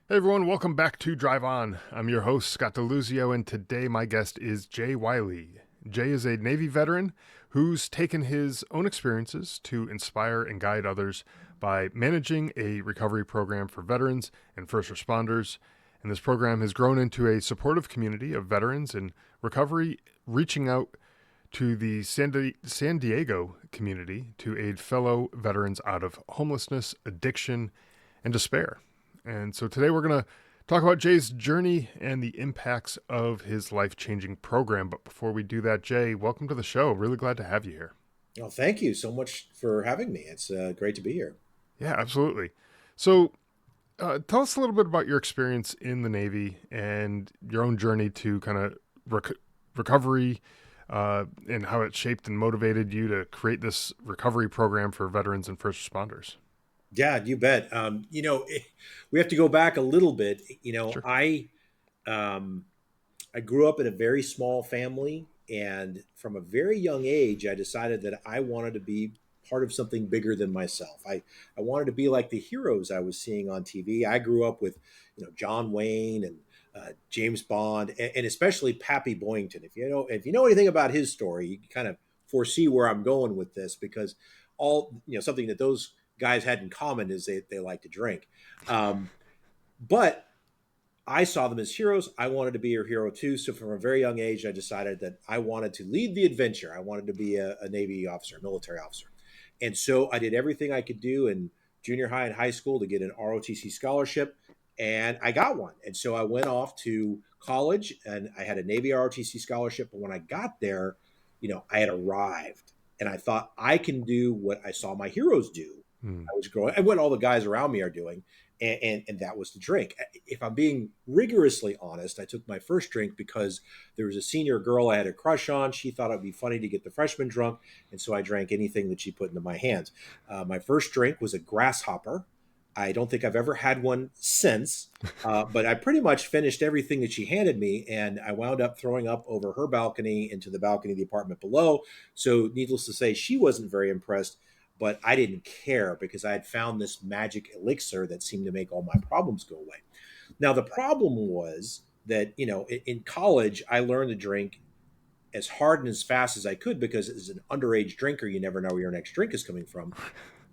Hey everyone, welcome back to Drive On. I'm your host, Scott DeLuzio, and today my guest is Jay Wylie. Jay is a Navy veteran who's taken his own experiences to inspire and guide others by managing a recovery program for veterans and first responders. And this program has grown into a supportive community of veterans in recovery, reaching out to the San Diego community to aid fellow veterans out of homelessness, addiction, and despair. And so today we're going to talk about Jay's journey and the impacts of his life changing program. But before we do that, Jay, welcome to the show. Really glad to have you here. Well, thank you so much for having me. It's great to be here. Yeah, absolutely. So tell us a little bit about your experience in the Navy and your own journey to kind of recovery and how it shaped and motivated you to create this recovery program for veterans and first responders. Yeah, you bet. We have to go back a little bit. Sure. Um, I grew up in a very small family, and from a very young age, I decided that I wanted to be part of something bigger than myself. I wanted to be like the heroes I was seeing on TV. I grew up with, John Wayne and James Bond, and especially Pappy Boyington. If you know anything about his story, you can kind of foresee where I'm going with this because something that those guys had in common is they like to drink. But I saw them as heroes. I wanted to be a hero too. So from a very young age, I decided that I wanted to lead the adventure. I wanted to be a Navy officer, military officer. And so I did everything I could do in junior high and high school to get an ROTC scholarship. And I got one. And so I went off to college and I had a Navy ROTC scholarship. But when I got there, I had arrived and I thought I can do what I saw my heroes do. Hmm. I was growing and what all the guys around me are doing and that was to drink. If I'm being rigorously honest, I took my first drink because there was a senior girl I had a crush on. She thought it'd be funny to get the freshman drunk, and so I drank anything that she put into my hands. My first drink was a grasshopper. I don't think I've ever had one since, but I pretty much finished everything that she handed me, and I wound up throwing up over her balcony into the balcony of the apartment below. So, needless to say, she wasn't very impressed, but I didn't care because I had found this magic elixir that seemed to make all my problems go away. Now, the problem was that, in college, I learned to drink as hard and as fast as I could because as an underage drinker, you never know where your next drink is coming from.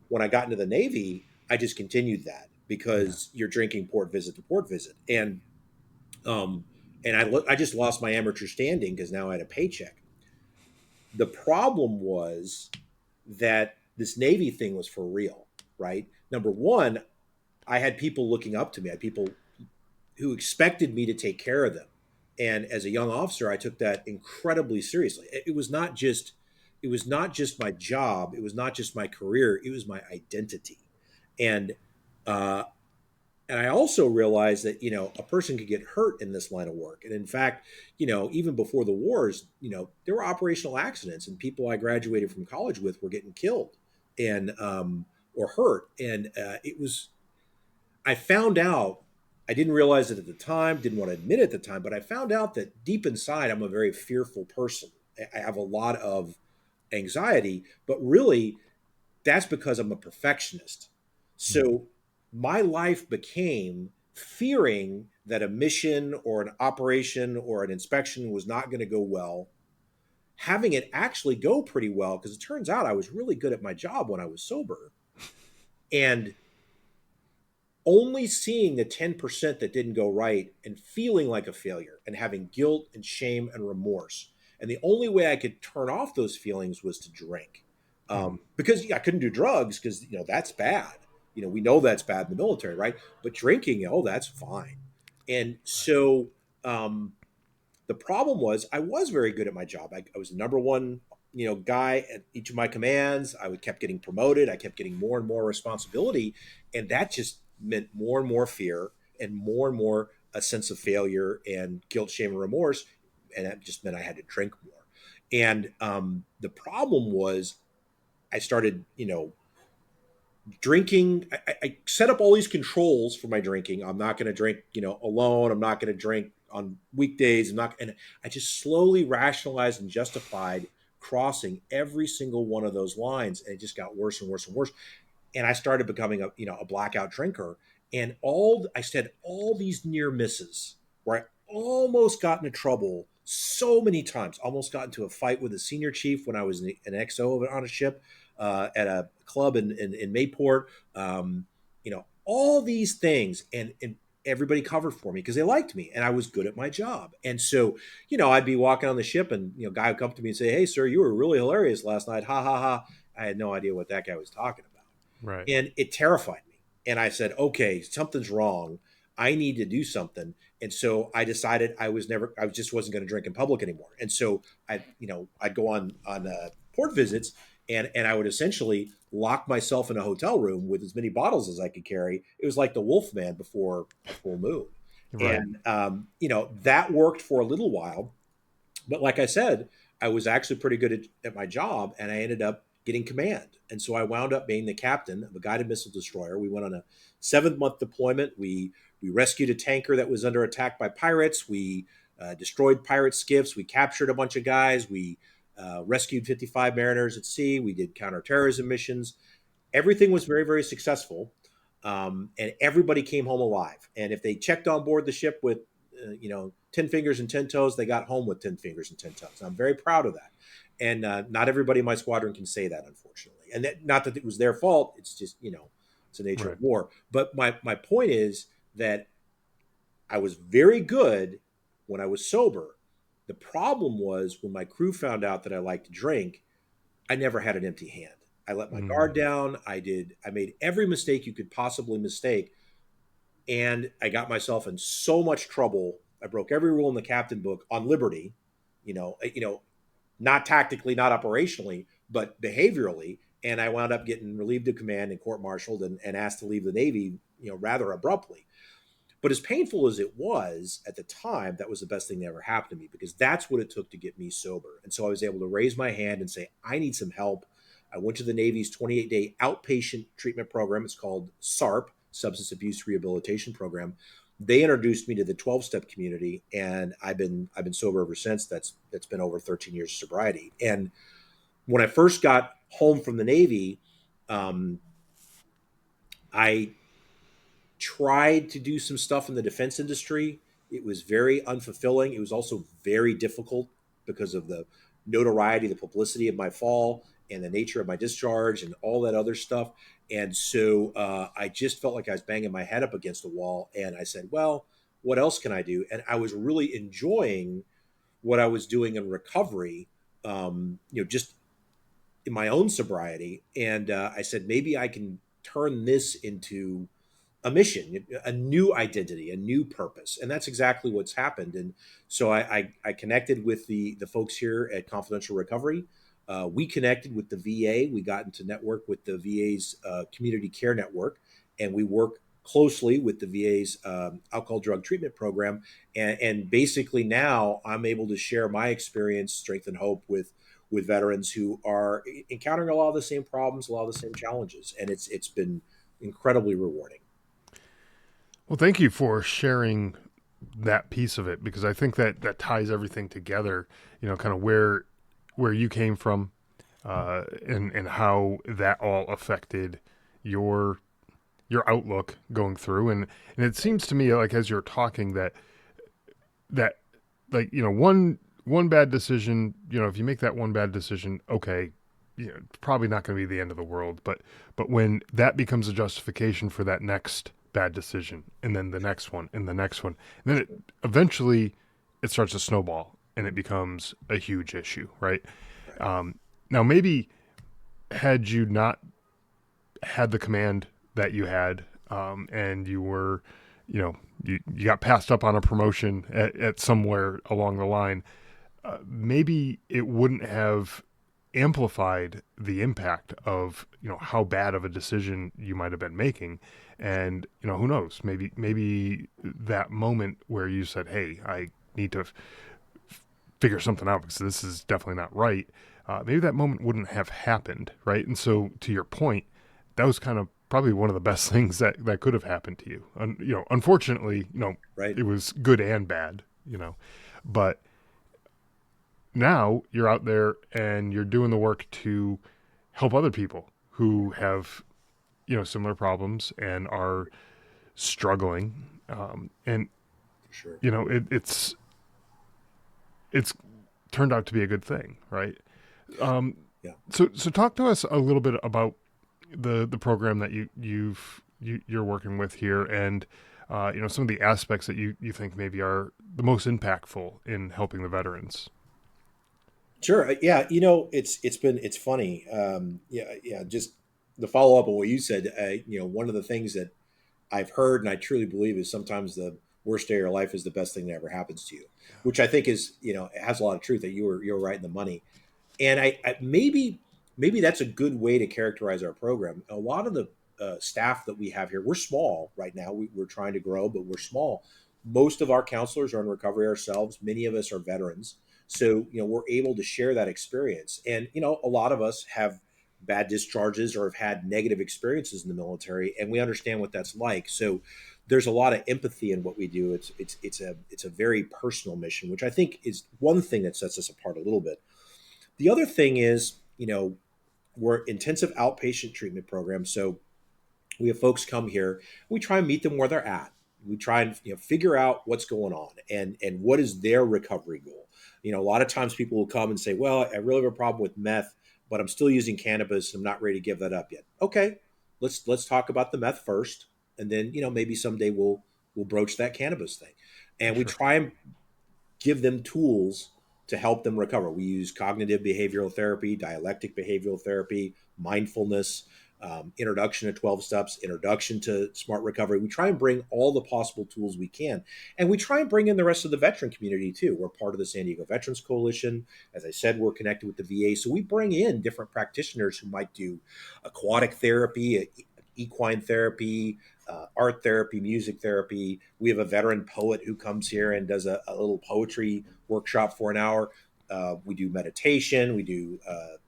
When I got into the Navy, I just continued that Yeah. because you're drinking port visit to port visit. Um, and I just lost my amateur standing because now I had a paycheck. The problem was that this Navy thing was for real, right? Number one, I had people looking up to me. I had people who expected me to take care of them. And as a young officer, I took that incredibly seriously. It was not just my job. It was not just my career. It was my identity. And uh, and I also realized that a person could get hurt in this line of work. And in fact, even before the wars, there were operational accidents, and people I graduated from college with were getting killed and or hurt. And it was I found out. I didn't realize it at the time, didn't want to admit it at the time, but I found out that deep inside, I'm a very fearful person. I have a lot of anxiety, but really, that's because I'm a perfectionist. Hmm. So my life became fearing that a mission or an operation or an inspection was not going to go well, having it actually go pretty well, because it turns out I was really good at my job when I was sober, and only seeing the 10% that didn't go right and feeling like a failure and having guilt and shame and remorse. And the only way I could turn off those feelings was to drink. Hmm. Because I couldn't do drugs because, that's bad. We know that's bad in the military, right? But drinking, oh, that's fine. And so the problem was I was very good at my job. I was the number one, guy at each of my commands. I would kept getting promoted. I kept getting more and more responsibility, and that just meant more and more fear and more a sense of failure and guilt, shame, and remorse. And that just meant I had to drink more. And the problem was I started, drinking. I set up all these controls for my drinking. I'm not going to drink, alone. I'm not going to drink on weekdays. And I just slowly rationalized and justified crossing every single one of those lines, and it just got worse and worse and worse. And I started becoming a blackout drinker, And I said all these near misses where I almost got into trouble so many times. Almost got into a fight with a senior chief when I was an XO on a ship at a club in Mayport. All these things, and everybody covered for me because they liked me and I was good at my job. And so, I'd be walking on the ship, and guy would come up to me and say, "Hey, sir, you were really hilarious last night. Ha ha ha." I had no idea what that guy was talking about, Right. and it terrified me. And I said, okay, something's wrong. I need to do something. And so I decided I just wasn't going to drink in public anymore. And so I'd go on port visits, and I would essentially lock myself in a hotel room with as many bottles as I could carry. It was like the Wolf Man before a full moon. Right. And that worked for a little while. But like I said, I was actually pretty good at my job, and I ended up getting command. And so I wound up being the captain of a guided missile destroyer. We went on a 7-month deployment. We rescued a tanker that was under attack by pirates. We destroyed pirate skiffs. We captured a bunch of guys. We rescued 55 mariners at sea. We did counterterrorism missions. Everything was very, very successful. And everybody came home alive. And if they checked on board the ship with 10 fingers and 10 toes, they got home with 10 fingers and 10 toes. I'm very proud of that. And not everybody in my squadron can say that, unfortunately. And not that it was their fault. It's just, it's the nature Right. of war. But my point is that I was very good when I was sober. The problem was when my crew found out that I liked to drink, I never had an empty hand. I let my guard Mm. down. I made every mistake you could possibly mistake. And I got myself in so much trouble. I broke every rule in the captain book on liberty, not tactically, not operationally, but behaviorally. And I wound up getting relieved of command and court-martialed and asked to leave the Navy, rather abruptly. But as painful as it was at the time, that was the best thing that ever happened to me, because that's what it took to get me sober. And so I was able to raise my hand and say, I need some help. I went to the Navy's 28-day outpatient treatment program. It's called SARP, Substance Abuse Rehabilitation Program. They introduced me to the 12-step community, and I've been sober ever since. That's been over 13 years of sobriety. And when I first got home from the Navy, I tried to do some stuff in the defense industry. It was very unfulfilling. It was also very difficult because of the notoriety, the publicity of my fall, and the nature of my discharge, and all that other stuff. And so I just felt like I was banging my head up against a wall. And I said, well, what else can I do? And I was really enjoying what I was doing in recovery, just in my own sobriety. And I said, maybe I can turn this into a mission, a new identity, a new purpose. And that's exactly what's happened. And so I connected with the folks here at Confidential Recovery. We connected with the VA. We got into network with the VA's community care network, and we work closely with the VA's alcohol drug treatment program. And basically now I'm able to share my experience, strength, and hope with veterans who are encountering a lot of the same problems, a lot of the same challenges. And it's been incredibly rewarding. Well, thank you for sharing that piece of it, because I think that ties everything together. Kind of where you came from, and how that all affected your outlook going through. And it seems to me, like, as you're talking, that like, one bad decision, if you make that one bad decision, okay, it's probably not going to be the end of the world. But when that becomes a justification for that next bad decision, and then the next one, and the next one, and then eventually it starts to snowball, and it becomes a huge issue, right? Now, maybe had you not had the command that you had, and you were, you got passed up on a promotion at somewhere along the line, maybe it wouldn't have amplified the impact of how bad of a decision you might have been making. And who knows, maybe that moment where you said, hey, I need to figure something out because this is definitely not right, maybe that moment wouldn't have happened, right? And so, to your point, that was kind of probably one of the best things that could have happened to you. Unfortunately, Right. it was good and bad, but now you're out there and you're doing the work to help other people who have similar problems and are struggling, and For sure. it's turned out to be a good thing, right? Um, Yeah. so talk to us a little bit about the program that you're working with here, and some of the aspects that you think maybe are the most impactful in helping the veterans. Sure. Yeah. It's funny. Yeah. Yeah. Just the follow up on what you said. One of the things that I've heard and I truly believe is sometimes the worst day of your life is the best thing that ever happens to you, which I think is, it has a lot of truth that you're right in the money. And maybe that's a good way to characterize our program. A lot of the staff that we have here, we're small right now. We're trying to grow, but we're small. Most of our counselors are in recovery ourselves. Many of us are veterans, so we're able to share that experience. And a lot of us have bad discharges or have had negative experiences in the military, and we understand what that's like. So there's a lot of empathy in what we do. It's a very personal mission, which I think is one thing that sets us apart a little bit. The other thing is, we're intensive outpatient treatment program. So we have folks come here. We try and meet them where they're at. We try and figure out what's going on and what is their recovery goal. A lot of times people will come and say, "Well, I really have a problem with meth, but I'm still using cannabis. And I'm not ready to give that up yet." Okay, let's talk about the meth first, and then maybe someday we'll broach that cannabis thing, and we Sure. try and give them tools to help them recover. We use cognitive behavioral therapy, dialectic behavioral therapy, mindfulness, introduction to 12 steps, introduction to smart recovery. We try and bring all the possible tools we can. And we try and bring in the rest of the veteran community too. We're part of the San Diego Veterans Coalition. As I said, we're connected with the VA. So we bring in different practitioners who might do aquatic therapy, equine therapy, art therapy, music therapy. We have a veteran poet who comes here and does a little poetry workshop for an hour. We do meditation, we do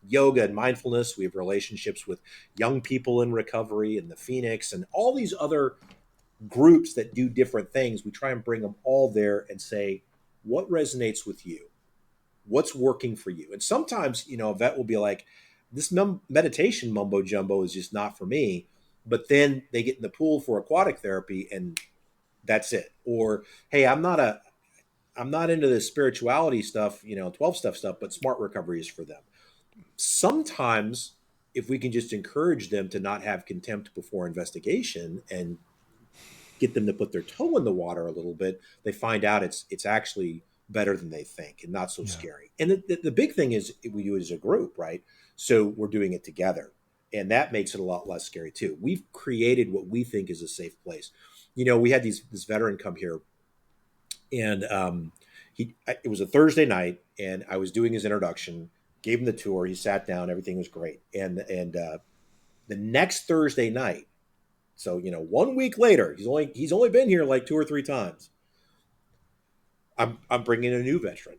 yoga and mindfulness. We have relationships with young people in recovery and the Phoenix and all these other groups that do different things. We try and bring them all there and say, what resonates with you? What's working for you? And sometimes, a vet will be like, this meditation mumbo jumbo is just not for me. But then they get in the pool for aquatic therapy and that's it. Or, hey, I'm not into the spirituality stuff, 12 step stuff, but smart recovery is for them. Sometimes if we can just encourage them to not have contempt before investigation and get them to put their toe in the water a little bit, they find out it's actually better than they think and not so Yeah. scary. And the big thing is we do it as a group, right? So we're doing it together. And that makes it a lot less scary too. We've created what we think is a safe place. We had this veteran come here and it was a Thursday night, and I was doing his introduction, gave him the tour. He sat down, everything was great, and the next Thursday night, so 1 week later, he's only been here like 2 or 3 times. I'm bringing a new veteran,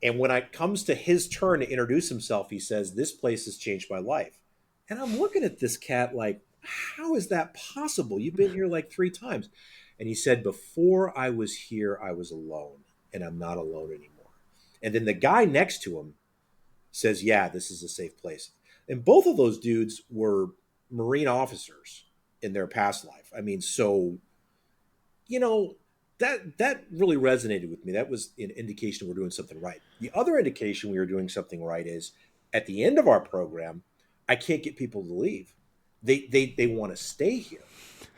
and when it comes to his turn to introduce himself, he says, "This place has changed my life," and I'm looking at this cat like, "How is that possible? You've been here like 3 times," and he said, "Before I was here, I was alone." And I'm not alone anymore. And then the guy next to him says, "Yeah, this is a safe place." And both of those dudes were Marine officers in their past life. I mean, so you know that really resonated with me. That was an indication we're doing something right. The other indication we were doing something right is at the end of our program, I can't get people to leave. They want to stay here,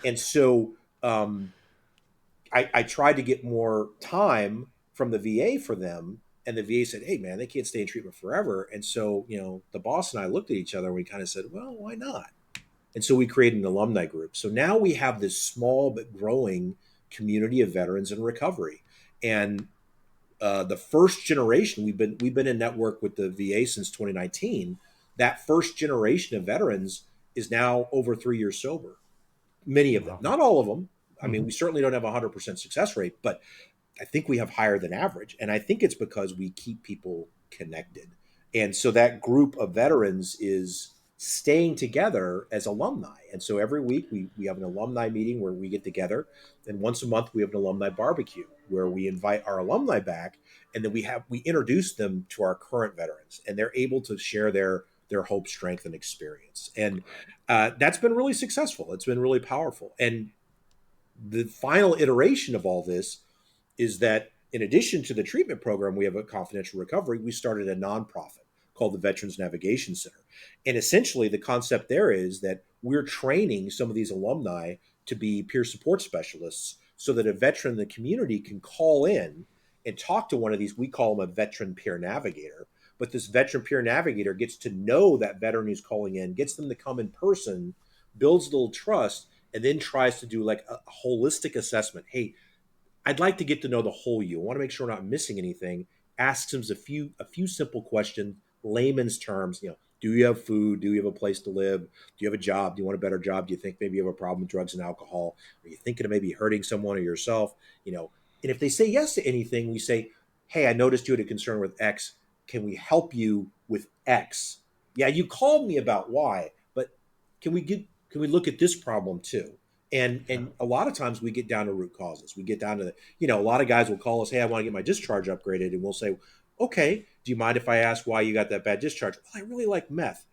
and so I tried to get more time from the VA for them, and the VA said, "Hey, man, they can't stay in treatment forever." And so, the boss and I looked at each other and we kind of said, "Well, why not?" And so we created an alumni group. So now we have this small but growing community of veterans in recovery. And the first generation, we've been in network with the VA since 2019. That first generation of veterans is now over 3 years sober. Many of them, Wow. not all of them. I mean, Mm-hmm. we certainly don't have a 100% success rate, but I think we have higher than average. And I think it's because we keep people connected. And so that group of veterans is staying together as alumni. And so every week we have an alumni meeting where we get together. And once a month we have an alumni barbecue where we invite our alumni back. And then we introduce them to our current veterans and they're able to share their hope, strength, and experience. And that's been really successful. It's been really powerful. And the final iteration of all this is that in addition to the treatment program, we have a confidential recovery. We started a nonprofit called the Veterans Navigation Center. And essentially, the concept there is that we're training some of these alumni to be peer support specialists so that a veteran in the community can call in and talk to one of these. We call them a veteran peer navigator. But this veteran peer navigator gets to know that veteran who's calling in, gets them to come in person, builds a little trust, and then tries to do like a holistic assessment. Hey, I'd like to get to know the whole you. I want to make sure we're not missing anything. Asks him a few simple questions, layman's terms. Do you have food? Do you have a place to live? Do you have a job? Do you want a better job? Do you think maybe you have a problem with drugs and alcohol? Are you thinking of maybe hurting someone or yourself? And if they say yes to anything, we say, "Hey, I noticed you had a concern with X. Can we help you with X? Yeah, you called me about Y, but can we look at this problem too?" And a lot of times we get down to root causes. We get down to a lot of guys will call us, "Hey, I want to get my discharge upgraded," and we'll say, "Okay, do you mind if I ask why you got that bad discharge?" "Well, I really like meth."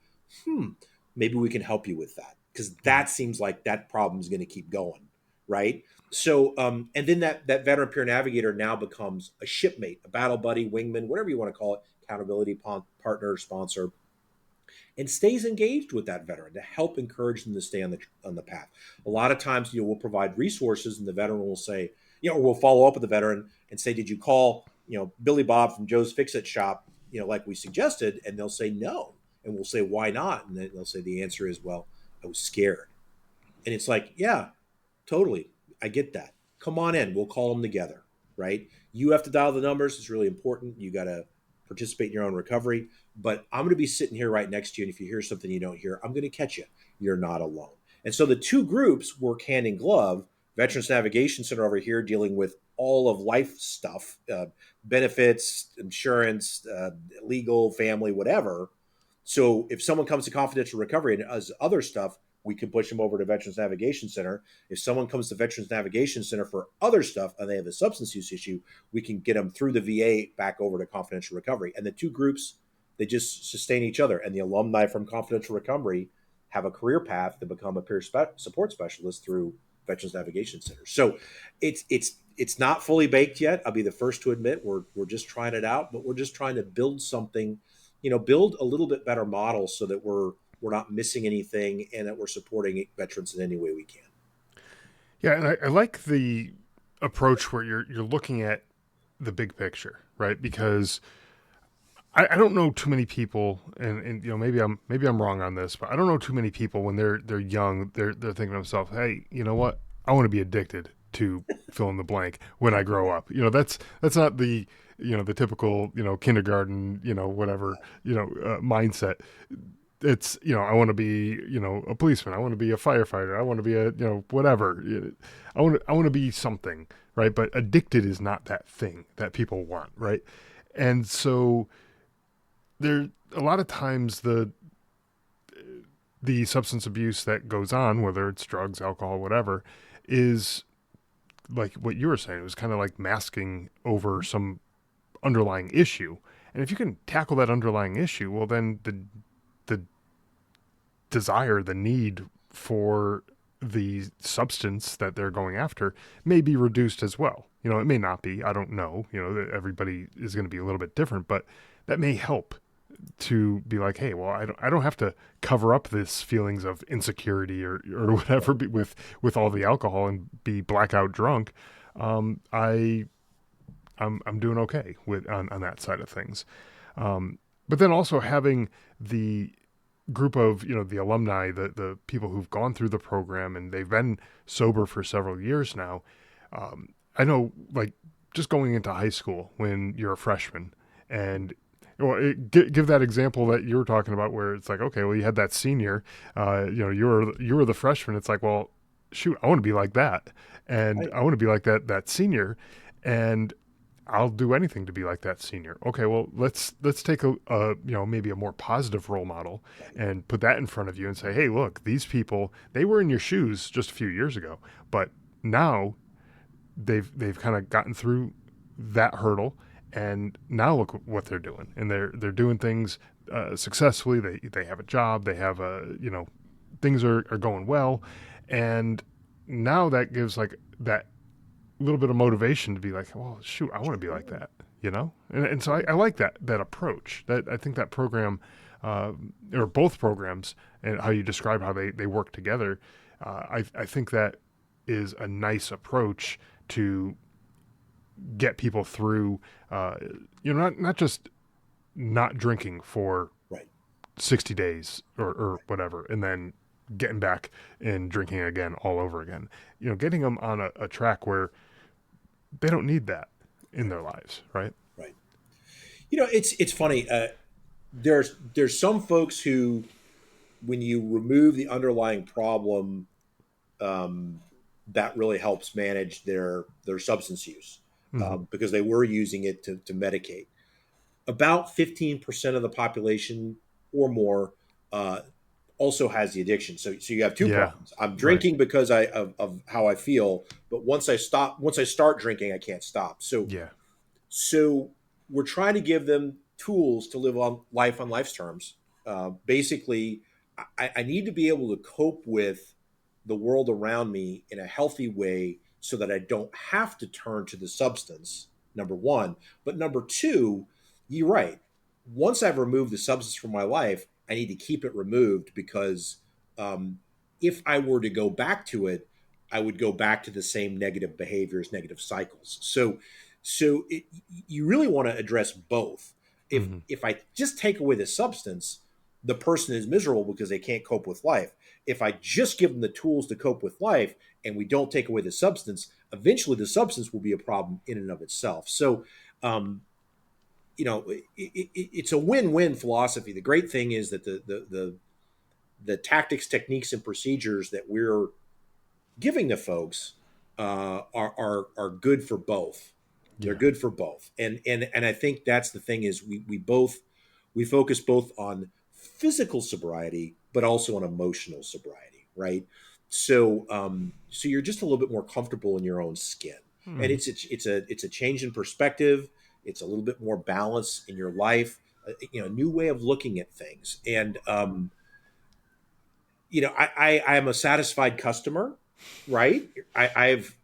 Maybe we can help you with that, because that seems like that problem is going to keep going, right? So, and then that veteran peer navigator now becomes a shipmate, a battle buddy, wingman, whatever you want to call it, accountability partner, sponsor, and stays engaged with that veteran to help encourage them to stay on the path. A lot of times, we'll provide resources, and the veteran will say, or we'll follow up with the veteran and say, "Did you call, Billy Bob from Joe's Fix-It Shop, like we suggested?" And they'll say no, and we'll say, "Why not?" And then they'll say the answer is, "Well, I was scared." And it's like, yeah, totally, I get that. Come on in, we'll call them together, right? You have to dial the numbers. It's really important. You got to participate in your own recovery. But I'm going to be sitting here right next to you. And if you hear something you don't hear, I'm going to catch you. You're not alone. And so the two groups work hand in glove. Veterans Navigation Center over here dealing with all of life stuff, benefits, insurance, legal, family, whatever. So if someone comes to confidential recovery and does other stuff, we can push them over to Veterans Navigation Center. If someone comes to Veterans Navigation Center for other stuff and they have a substance use issue, we can get them through the VA back over to confidential recovery. And the two groups, they just sustain each other. And the alumni from confidential recovery have a career path to become a peer support specialist through Veterans Navigation Center. So it's not fully baked yet. I'll be the first to admit we're just trying it out, but we're just trying to build something, build a little bit better model so that we're not missing anything and that we're supporting veterans in any way we can. Yeah, and I like the approach where you're looking at the big picture, right? Because I don't know too many people, and maybe I'm wrong on this, but I don't know too many people when they're young, they're thinking to themselves, "Hey, you know what? I want to be addicted to fill in the blank when I grow up." That's not the the typical kindergarten whatever mindset. It's I want to be a policeman, I want to be a firefighter, I want to be a whatever, I want to be something, right? But addicted is not that thing that people want, right? And so there a lot of times the substance abuse that goes on, whether it's drugs, alcohol, whatever, is like what you were saying. It was kind of like masking over some underlying issue. And if you can tackle that underlying issue, well, then the desire, the need for the substance that they're going after may be reduced as well. It may not be. I don't know. Everybody is going to be a little bit different, but that may help to be like, hey, well, I don't have to cover up this feelings of insecurity or whatever with all the alcohol and be blackout drunk. I'm doing okay with on that side of things. But then also having the group of the alumni, the people who've gone through the program and they've been sober for several years now. I know, like, just going into high school when you're a freshman, and give that example that you were talking about, where it's like, okay, well, you had that senior, you were the freshman. It's like, well, shoot, I want to be like that, and Right. I want to be like that senior, and I'll do anything to be like that senior. Okay, well, let's take a maybe a more positive role model Right. and put that in front of you and say, hey, look, these people, they were in your shoes just a few years ago, but now they've kind of gotten through that hurdle, and now look what they're doing, and they're doing things successfully. They have a job, they have a things are going well, and now that gives like that little bit of motivation to be like, well, shoot, I want to be like Sure. that, you know? And so I like that approach. That I think that program, or both programs, and how you describe how they work together, I think that is a nice approach to get people through, uh, not just not drinking for Right. 60 days or whatever, and then getting back and drinking again all over again. Getting them on a track where they don't need that in Right. their lives, right? Right. It's funny. There's some folks who, when you remove the underlying problem, um, that really helps manage their substance use, Mm-hmm. because they were using it to medicate. About 15% of the population or more uh, also has the addiction. So you have two Yeah, problems. I'm right. drinking because of how I feel, but once I start drinking, I can't stop. Yeah, So we're trying to give them tools to live on life's terms. Basically, I need to be able to cope with the world around me in a healthy way so that I don't have to turn to the substance, number one. But number two, you're right. Once I've removed the substance from my life, I need to keep it removed because, if I were to go back to it, I would go back to the same negative behaviors, negative cycles. So you really want to address both. If mm-hmm. if I just take away the substance, the person is miserable because they can't cope with life. If I just give them the tools to cope with life and we don't take away the substance, eventually the substance will be a problem in and of itself. So, um, it's a win-win philosophy. The great thing is that the tactics, techniques, and procedures that we're giving to folks are good for both. They're Yeah, good for both, and I think that's the thing is we focus both on physical sobriety but also on emotional sobriety, right? So you're just a little bit more comfortable in your own skin, and mm-hmm. it's a change in perspective. It's a little bit more balance in your life, a new way of looking at things, and I am a satisfied customer, right? I've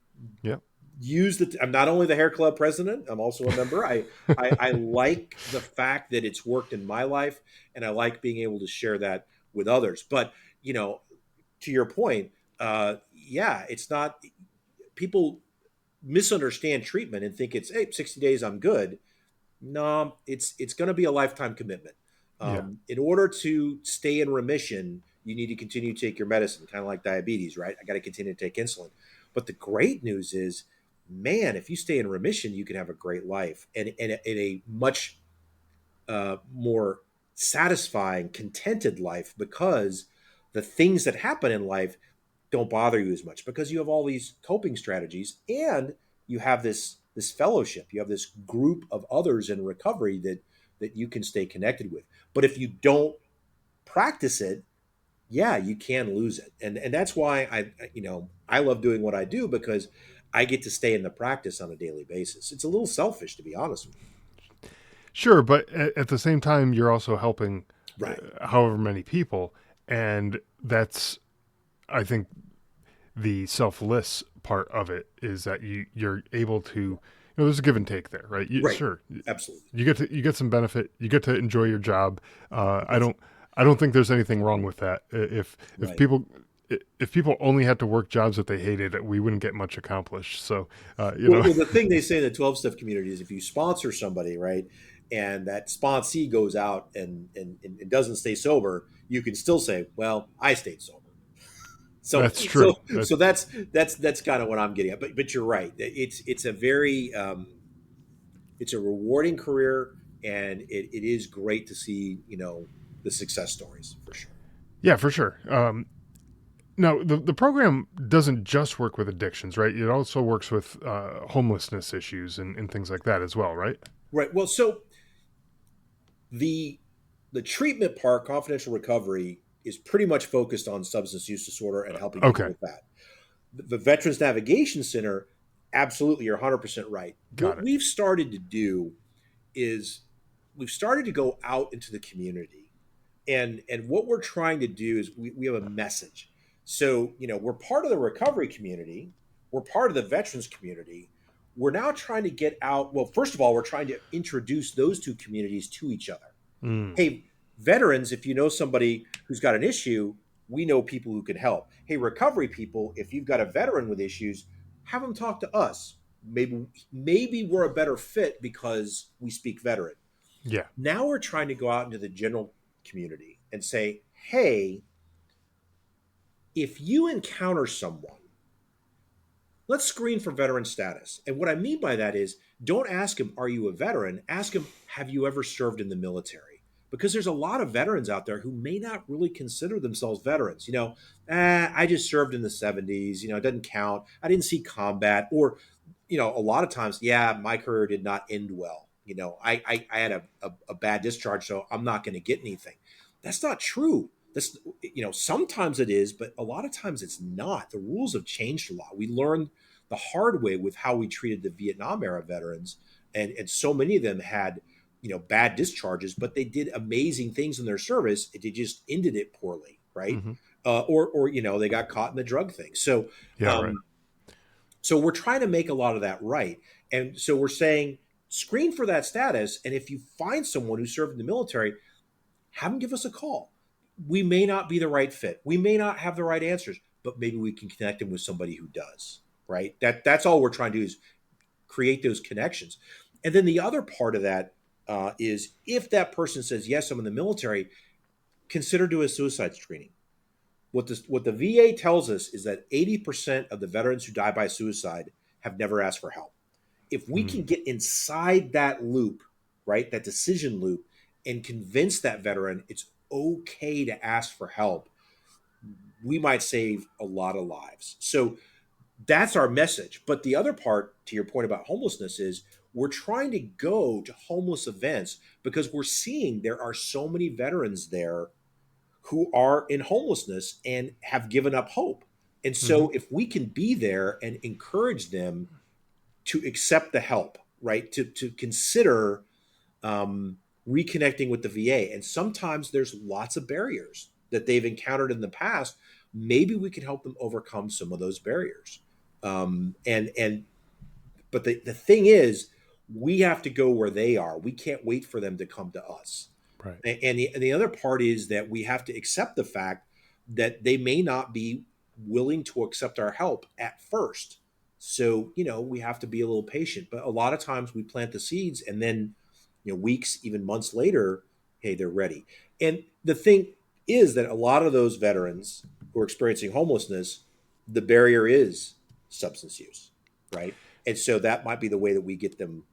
Yeah, used it. I'm not only the hair club president, I'm also a member. I like the fact that it's worked in my life, and I like being able to share that with others. But you know, to your point, yeah, it's not people misunderstand treatment and think it's, hey, 60 days, I'm good. No, it's going to be a lifetime commitment. yeah, In order to stay in remission, you need to continue to take your medicine, kind of like diabetes, right? I got to continue to take insulin. But the great news is, man, if you stay in remission, you can have a great life and a much more satisfying, contented life because the things that happen in life don't bother you as much because you have all these coping strategies and you have this fellowship, you have this group of others in recovery that you can stay connected with. But if you don't practice it, yeah, you can lose it. And that's why I love doing what I do because I get to stay in the practice on a daily basis. It's a little selfish, to be honest with sure. But at the same time, you're also helping you. Right. however many people, and that's, I think, the selfless part of it is that you're able to, there's a give and take there, right? Right. Sure, Absolutely. you get some benefit, you get to enjoy your job. I That's don't I don't think there's anything wrong with that. If right. people only had to work jobs that they hated, we wouldn't get much accomplished. So, Well, the thing they say in the 12 step community is if you sponsor somebody, right, and that sponsee goes out and doesn't stay sober, you can still say, well, I stayed sober. So that's so true. That, so that's kind of what I'm getting at. But you're right. It's a very it's a rewarding career, and it is great to see the success stories for sure. yeah, for sure. Now, the program doesn't just work with addictions, right? It also works with homelessness issues and things like that as well, right? Right. Well, so the the treatment part, confidential recovery, is pretty much focused on substance use disorder and helping people Okay, with that. The Veterans Navigation Center, absolutely, you're 100% right. got What it. we've started to do is we've started to go out into the community, and what we're trying to do is we have a message. So, we're part of the recovery community, we're part of the veterans community. We're now trying to get out. Well, first of all, we're trying to introduce those two communities to each other. Mm. Hey, veterans, if you know somebody who's got an issue, we know people who can help. Hey, recovery people, if you've got a veteran with issues, have them talk to us. Maybe we're a better fit because we speak veteran. Yeah. Now we're trying to go out into the general community and say, hey, if you encounter someone, let's screen for veteran status. And what I mean by that is don't ask them, are you a veteran? Ask them, have you ever served in the military? Because there's a lot of veterans out there who may not really consider themselves veterans. I just served in the 70s, it doesn't count. I didn't see combat. Or, a lot of times, yeah, my career did not end well. I had a bad discharge, so I'm not going to get anything. That's not true. Sometimes it is, but a lot of times it's not. The rules have changed a lot. We learned the hard way with how we treated the Vietnam era veterans, and so many of them had bad discharges, but they did amazing things in their service. They just ended it poorly, right? Hmm. Or they got caught in the drug thing. So Yeah. Right. um, so we're trying to make a lot of that right, and so we're saying screen for that status, and if you find someone who served in the military, have them give us a call. We may not be the right fit. We may not have the right answers, but maybe we can connect them with somebody who does. Right. That's all we're trying to do is create those connections. And then the other part of that is if that person says yes, I'm in the military, consider doing a suicide screening. What the VA tells us is that 80% of the veterans who die by suicide have never asked for help. If we can Mm. get inside that loop, right, that decision loop, and convince that veteran it's okay to ask for help, we might save a lot of lives. So that's our message. But the other part, to your point about homelessness, is we're trying to go to homeless events because we're seeing there are so many veterans there who are in homelessness and have given up hope. And Hmm. so if we can be there and encourage them to accept the help, right, to consider reconnecting with the VA. And sometimes there's lots of barriers that they've encountered in the past. Maybe we can help them overcome some of those barriers. And but the thing is, we have to go where they are. We can't wait for them to come to us. Right. And the other part is that we have to accept the fact that they may not be willing to accept our help at first. So, we have to be a little patient. But a lot of times we plant the seeds and then, weeks, even months later, hey, they're ready. And the thing is that a lot of those veterans who are experiencing homelessness, the barrier is substance use, right? And so that might be the way that we get them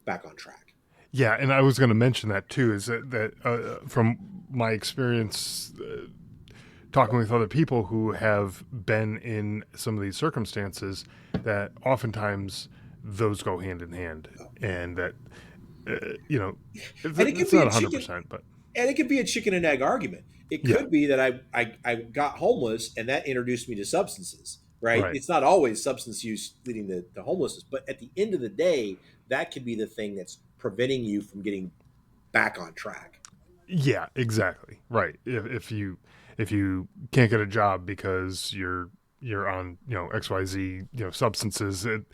back on track. Yeah, and I was going to mention that too. Is that from my experience talking with other people who have been in some of these circumstances, that oftentimes those go hand in hand, and that uh, you know And it could it's be not a 100, chicken percent but and it could be a chicken and egg argument. It yeah, could be that I got homeless and that introduced me to substances, right? right, It's not always substance use leading to homelessness, but at the end of the day, that could be the thing that's preventing you from getting back on track. yeah, exactly, right. If you can't get a job because you're on XYZ substances, it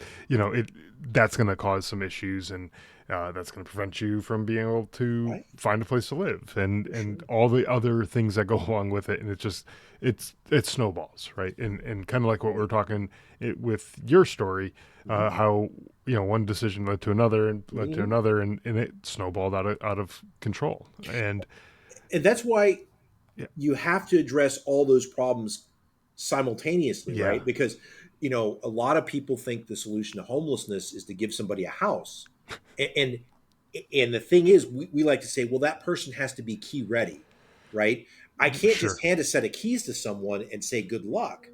that's going to cause some issues, and that's going to prevent you from being able to Right? find a place to live, and For and sure. all the other things that go along with it, and it snowballs, right? And kind of like what we Right. are talking with your story, Hmm. how one decision led to another and led to Hmm. another, and it snowballed out of control. And And that's why yeah, you have to address all those problems simultaneously, yeah, right? Because a lot of people think the solution to homelessness is to give somebody a house, and and the thing is, we like to say, well, that person has to be key ready, right? I can't sure, just hand a set of keys to someone and say good luck,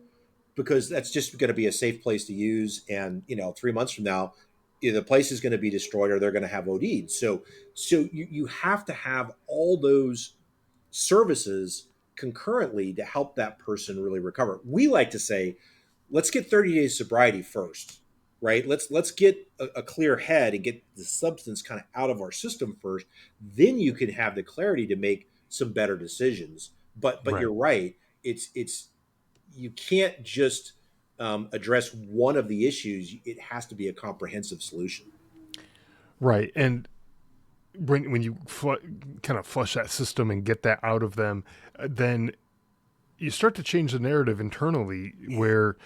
because that's just going to be a safe place to use, and 3 months from now, either the place is going to be destroyed or they're going to have OD'd. So you have to have all those services concurrently to help that person really recover. We like to say, let's get 30 days sobriety first, right? Let's get a clear head and get the substance kind of out of our system first. Then you can have the clarity to make some better decisions. But right, you're right. It's you can't just address one of the issues. It has to be a comprehensive solution. Right. And when you kind of flush that system and get that out of them, then you start to change the narrative internally Yeah. where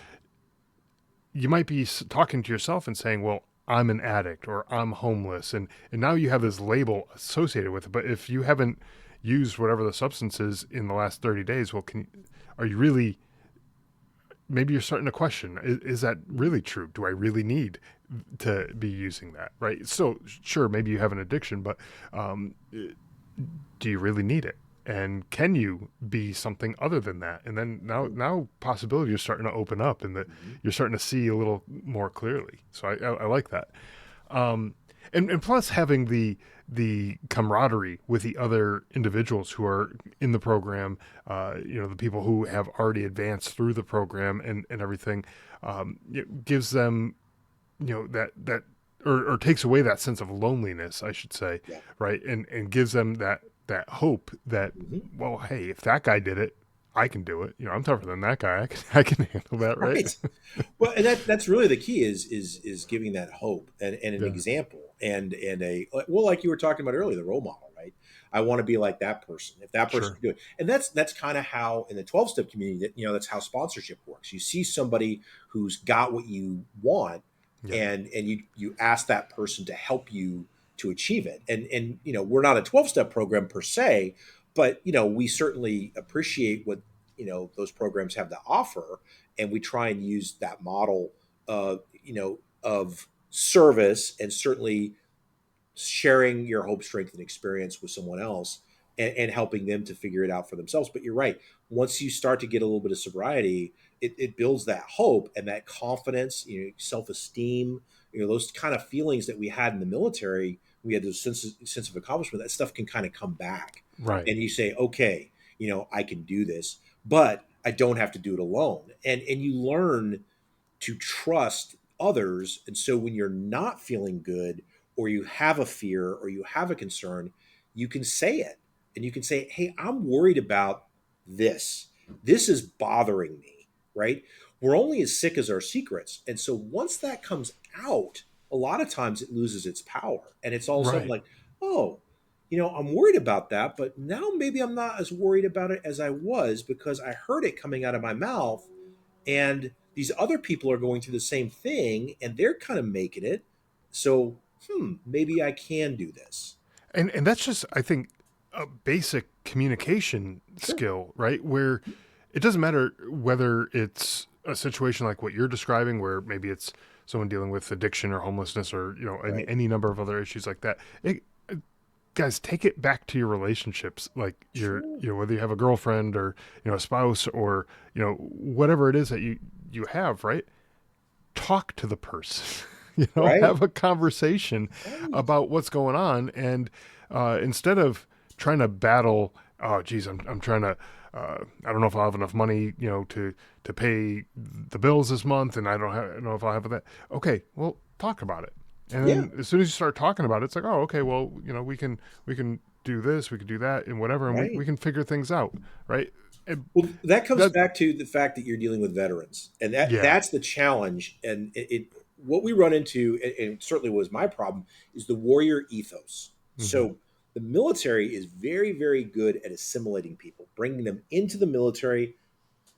you might be talking to yourself and saying, well, I'm an addict or I'm homeless. And now you have this label associated with it. But if you haven't used whatever the substance is in the last 30 days, well, are you really, maybe you're starting to question, is that really true? Do I really need to be using that? Right. So sure, maybe you have an addiction, but do you really need it? And can you be something other than that? And then now possibilities are starting to open up, and that Mhm. you're starting to see a little more clearly. So I like that. And plus having the camaraderie with the other individuals who are in the program, the people who have already advanced through the program and everything, it gives them, that or takes away that sense of loneliness, I should say, Yeah. right? And gives them that hope that, Hmm. well, hey, if that guy did it, I can do it. I'm tougher than that guy. I can handle that, right? Right. Well, and that's really the key is giving that hope and an Yeah, example and a well, like you were talking about earlier, the role model, right? I want to be like that person. If that person sure. can do it, and that's kind of how in the 12-step community, that that's how sponsorship works. You see somebody who's got what you want, Yeah, and you ask that person to help you to achieve it. And we're not a 12-step program per se, but we certainly appreciate what those programs have to offer, and we try and use that model of service, and certainly sharing your hope, strength, and experience with someone else, and helping them to figure it out for themselves. But you're right. Once you start to get a little bit of sobriety, it builds that hope and that confidence, self-esteem, those kind of feelings that we had in the military. We had those sense of accomplishment. That stuff can kind of come back, right, and you say, okay, I can do this, but I don't have to do it alone. And you learn to trust others. And so when you're not feeling good, or you have a fear, or you have a concern, you can say it. And you can say, hey, I'm worried about this. This is bothering me, right? We're only as sick as our secrets. And so once that comes out, a lot of times it loses its power. And it's all of a sudden right. like, oh, I'm worried about that, but now maybe I'm not as worried about it as I was, because I heard it coming out of my mouth, and these other people are going through the same thing, and they're kind of making it. So maybe I can do this. And that's just, I think, a basic communication Sure. skill, right? Where it doesn't matter whether it's a situation like what you're describing, where maybe it's someone dealing with addiction or homelessness, or Right. any number of other issues like that. Guys, take it back to your relationships, like Sure. whether you have a girlfriend or a spouse, or whatever it is that you have, right? Talk to the person. Right. Have a conversation Right. about what's going on, and instead of trying to battle, oh geez, I'm trying to, I don't know if I'll have enough money, to pay the bills this month, and I don't know if I'll have that. Okay, well, talk about it. And Yeah. then as soon as you start talking about it, it's like, oh, okay, well, we can do this, we can do that, and whatever, and we Right. can figure things out, right? And Well, that comes that, back to the fact that you're dealing with veterans, and that yeah, that's the challenge. And what we run into, and it certainly was my problem, is the warrior ethos. hmm, So the military is very, very good at assimilating people, bringing them into the military.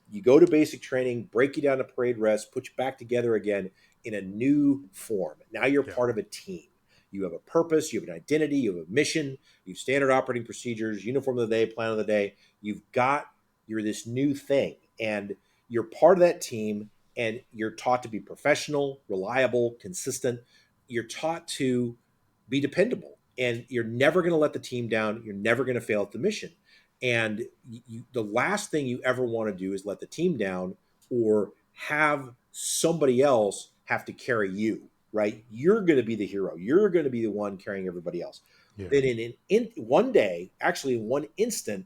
You go to basic training, break you down to parade rest, put you back together again in a new form. Now you're yeah, part of a team. You have a purpose, you have an identity, you have a mission, you have standard operating procedures, uniform of the day, plan of the day. You're this new thing, and you're part of that team, and you're taught to be professional, reliable, consistent. You're taught to be dependable, and you're never going to let the team down. You're never going to fail at the mission. And the last thing you ever want to do is let the team down, or have somebody else have to carry you, right? You're going to be the hero. You're going to be the one carrying everybody else. yeah, Then in one day, actually in one instant,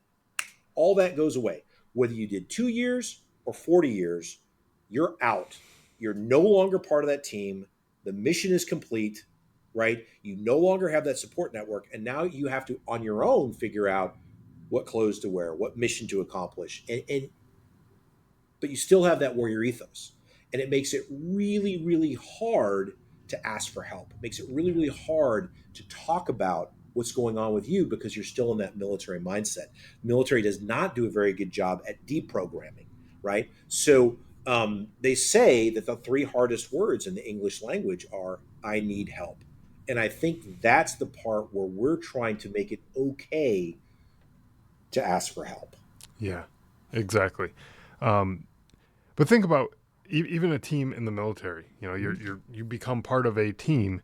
all that goes away. Whether you did 2 years or 40 years, you're out. You're no longer part of that team. The mission is complete, right? You no longer have that support network. And now you have to, on your own, figure out what clothes to wear, what mission to accomplish. And but you still have that warrior ethos. And it makes it really, really hard to ask for help. It makes it really, really hard to talk about what's going on with you because you're still in that military mindset. Military does not do a very good job at deprogramming, right? So they say that the three hardest words in the English language are "I need help," and I think that's the part where we're trying to make it okay to ask for help. Yeah, exactly. Um, but think about even a team in the military. You know, you become part of a team.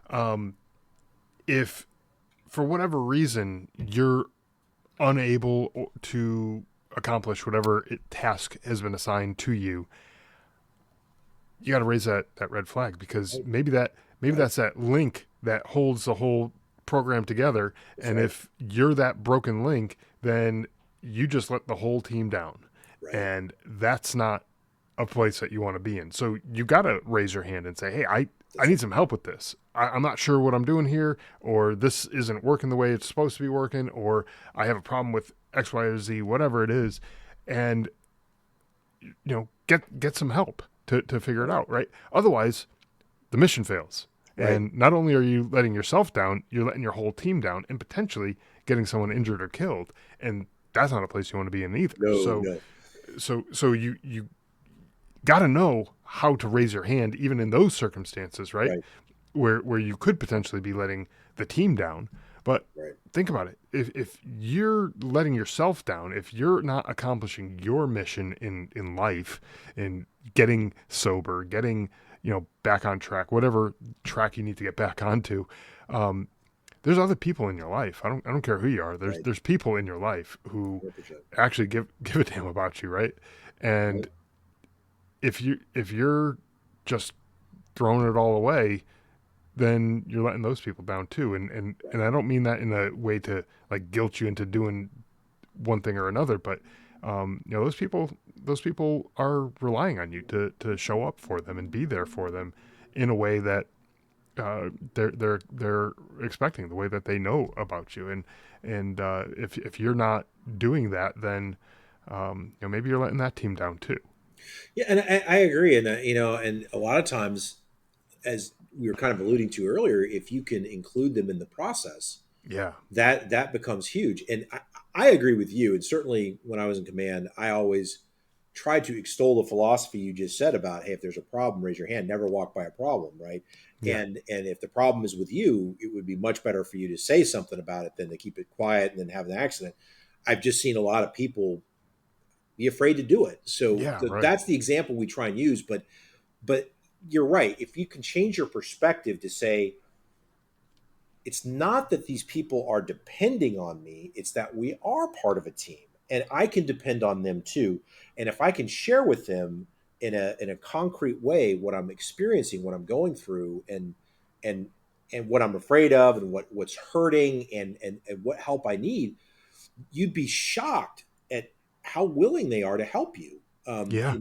Um, if for whatever reason you're unable to accomplish whatever task has been assigned to you, you got to raise that red flag, because Right. maybe Right. that's that link that holds the whole program together. That's And right. if you're that broken link, then you just let the whole team down, Right. and that's not a place that you want to be in. So you got to raise your hand and say, hey, I That's need right. some help with this. I'm not sure what I'm doing here, or this isn't working the way it's supposed to be working, or I have a problem with X, Y, or Z, whatever it is. And, get some help to figure it Right. out, right? Otherwise, the mission fails. Right. And not only are you letting yourself down, you're letting your whole team down and potentially getting someone injured or killed. And that's not a place you want to be in either. No. So, No. you got to know how to raise your hand even in those circumstances, right? Right. Where you could potentially be letting the team down. But Right. think about it. If you're letting yourself down, if you're not accomplishing your mission in life, in getting sober, getting, back on track, whatever track you need to get back onto, um, there's other people in your life. I don't care who you are. There's Right. there's people in your life who 100%. actually give a damn about you, right? Right. And if you're just throwing it all away, then you're letting those people down too. And Right. I don't mean that in a way to like guilt you into doing one thing or another, but those people are relying on you to show up for them and be there for them in a way that they're expecting, the way that they know about you. And if you're not doing that, then maybe you're letting that team down too. Yeah, and I agree, and and a lot of times, as we were kind of alluding to earlier, if you can include them in the process, Yeah. that becomes huge. And I agree with you. And certainly, when I was in command, I always tried to extol the philosophy you just said about, hey, if there's a problem, raise your hand. Never walk by a problem, right? Yeah. And if the problem is with you, it would be much better for you to say something about it than to keep it quiet and then have an accident. I've just seen a lot of people be afraid to do it. So Yeah. Right. that's the example we try and use. But you're right. If you can change your perspective to say, it's not that these people are depending on me, it's that we are part of a team and I can depend on them too. And if I can share with them in a concrete way what I'm experiencing, what I'm going through, and and what I'm afraid of, and what's hurting, and what help I need, you'd be shocked at how willing they are to help you. Yeah.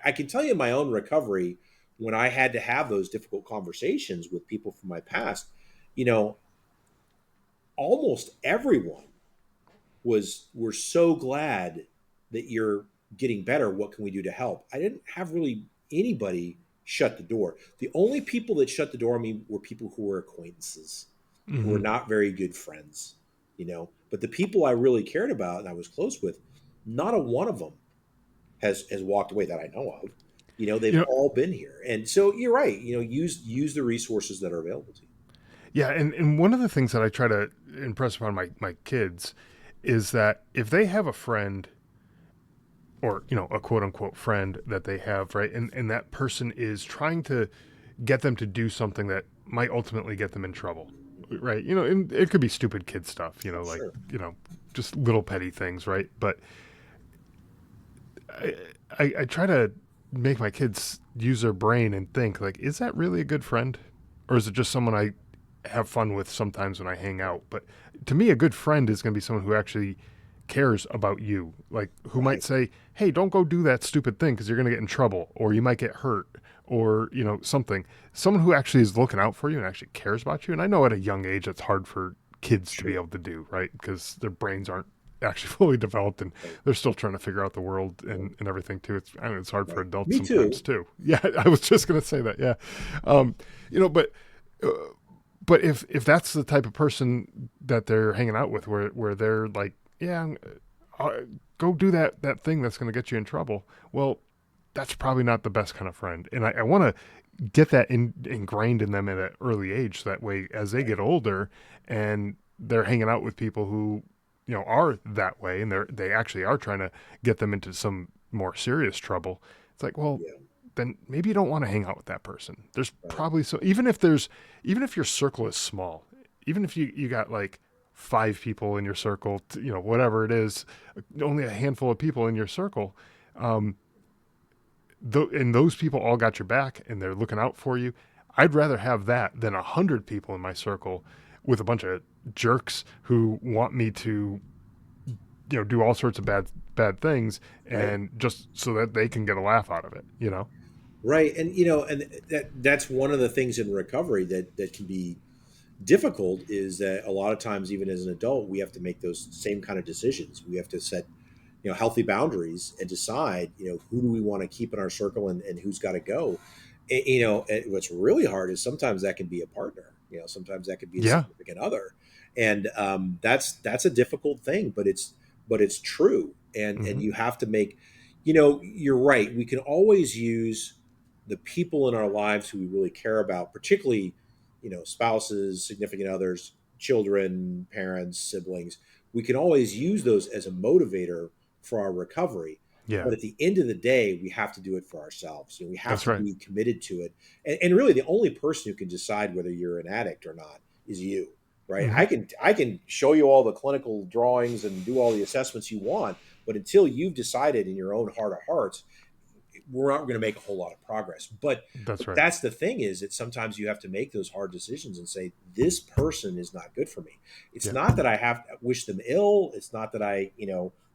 I can tell you in my own recovery, when I had to have those difficult conversations with people from my past, you know, almost everyone we're so glad that you're getting better. What can we do to help? I didn't have really anybody shut the door. The only people that shut the door on me were people who were acquaintances, who were Hmm. not very good friends, But the people I really cared about and I was close with, not a one of them has walked away that I know of. You They've know, all been here. And so you're right. Use the resources that are available to you. yeah, and one of the things that I try to impress upon my kids is that if they have a friend, or a quote unquote friend that they have, right, and that person is trying to get them to do something that might ultimately get them in trouble, Hmm. right? And it could be stupid kid stuff, Oh, like, sure. just little petty things, right? But I, I try to make my kids use their brain and think, like, is that really a good friend, or is it just someone I have fun with sometimes when I hang Right. out? But to me, a good friend is going to be someone who actually cares about you, like who might Right. say, hey, don't go do that stupid thing because you're going to get in trouble, or you might get hurt, or something. Someone who actually is looking out for you and actually cares about you. And I know at a young age it's hard for kids to be Sure. able to do, right, because their brains aren't actually fully developed, and Right. they're still trying to figure out the world Right. and everything too. It's I mean, it's hard for Right. adults Me sometimes too. too. Yeah, I was just gonna say that. Yeah, um, you know, uh, but if that's the type of person that they're hanging out with, where they're like, yeah, go do that thing that's gonna get you in trouble. Well, that's probably not the best kind of friend, and I want to get that ingrained in them at an early age. So that way, as they Right. get older and they're hanging out with people who, are that way, and they actually are trying to get them into some more serious trouble. It's like, well, Yeah. then maybe you don't want to hang out with that person. There's Right. probably so even if your circle is small, even if you got like 5 people in your circle, whatever it is, only a handful of people in your circle. Um, and those people all got your back and they're looking out for you. I'd rather have that than 100 people in my circle with a bunch of jerks who want me to, do all sorts of bad things, Right. and just so that they can get a laugh out of it. Right. And and that's one of the things in recovery that can be difficult is that a lot of times, even as an adult, we have to make those same kind of decisions. We have to set, healthy boundaries and decide, who do we want to keep in our circle and who's got to go. And what's really hard is sometimes that can be a partner. Sometimes that could be a Yeah. significant other, and that's a difficult thing, but it's true. And Hmm. you have to make, you're right. We can always use the people in our lives who we really care about, particularly spouses, significant others, children, parents, siblings. We can always use those as a motivator for our recovery. Yeah. But at the end of the day, we have to do it for ourselves. We have That's to right. be committed to it. And really, the only person who can decide whether you're an addict or not is you, right? Hmm. I can show you all the clinical drawings and do all the assessments you want, but until you've decided in your own heart of hearts, we're not going to make a whole lot of progress. But That's right. that's the thing, is that sometimes you have to make those hard decisions and say, this person is not good for me. It's Yeah. not that I have to wish them ill. It's not that